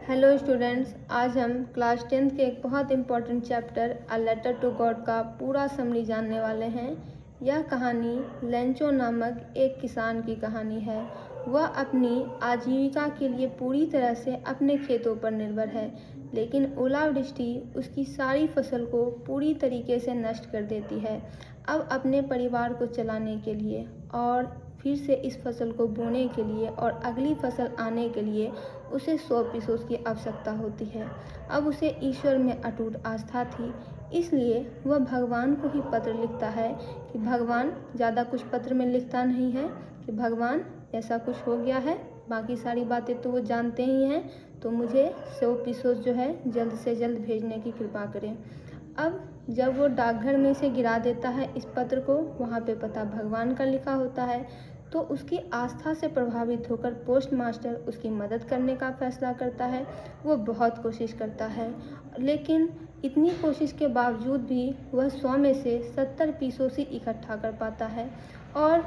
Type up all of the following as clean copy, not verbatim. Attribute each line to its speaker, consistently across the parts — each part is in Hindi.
Speaker 1: हेलो स्टूडेंट्स, आज हम क्लास 10th के एक बहुत important chapter a letter to God का पूरा समरी जानने वाले हैं। यह कहानी लेंचो नामक एक किसान की कहानी है। वह अपनी आजीविका के लिए पूरी तरह से अपने खेतों पर निर्भर है, लेकिन ओलावृष्टि उसकी सारी फसल को पूरी तरीके से नष्ट कर देती है। अब अपने परिवार को चलाने के लिए और फिर से इस फसल को बोने के लिए और अगली फसल आने के लिए उसे 100 पीसों की आवश्यकता होती है। अब उसे ईश्वर में अटूट आस्था थी, इसलिए वह भगवान को ही पत्र लिखता है कि भगवान, ज़्यादा कुछ पत्र में लिखता नहीं है कि भगवान ऐसा कुछ हो गया है, बाकी सारी बातें तो वो जानते ही हैं, तो मुझे 100 पीसों जो है जल्द से जल्द भेजने की कृपा करें। अब जब वो डाकघर में से गिरा देता है इस पत्र को, वहाँ पे पता भगवान का लिखा होता है, तो उसकी आस्था से प्रभावित होकर पोस्ट मास्टर उसकी मदद करने का फैसला करता है। वो बहुत कोशिश करता है, लेकिन इतनी कोशिश के बावजूद भी वह 100 में से 70 पीसों से इकट्ठा कर पाता है और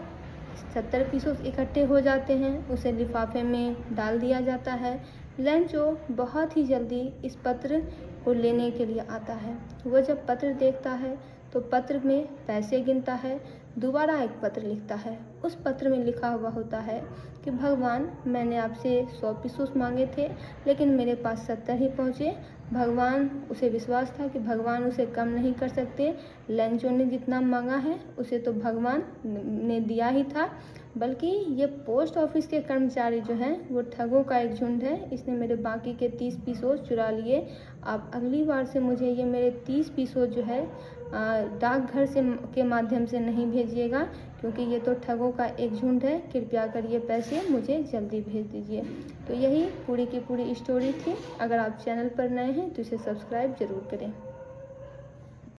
Speaker 1: 70 पीसों इकट्ठे हो जाते हैं। उसे लिफाफे में डाल दिया जाता है। लेंचो बहुत ही जल्दी इस पत्र को लेने के लिए आता है। वह जब पत्र देखता है तो पत्र में पैसे गिनता है, दोबारा एक पत्र लिखता है। उस पत्र में लिखा हुआ होता है कि भगवान, मैंने आपसे 100 पीसों मांगे थे, लेकिन मेरे पास 70 ही पहुँचे। भगवान, उसे विश्वास था कि भगवान उसे कम नहीं कर सकते। लेंचो ने जितना मांगा है उसे तो भगवान ने दिया ही था, बल्कि ये पोस्ट ऑफिस के कर्मचारी जो हैं वो ठगों का एक झुंड है। इसने मेरे बाकी के 30 पीसों चुरा लिए। आप अगली बार से मुझे ये मेरे 30 पीसों जो है डाकघर से के माध्यम से नहीं भेजिएगा, क्योंकि ये तो ठगों का एक झुंड है। कृपया कर ये पैसे मुझे जल्दी भेज दीजिए। तो यही पूरी की पूरी स्टोरी थी। अगर आप चैनल पर नए हैं तो इसे सब्सक्राइब ज़रूर करें।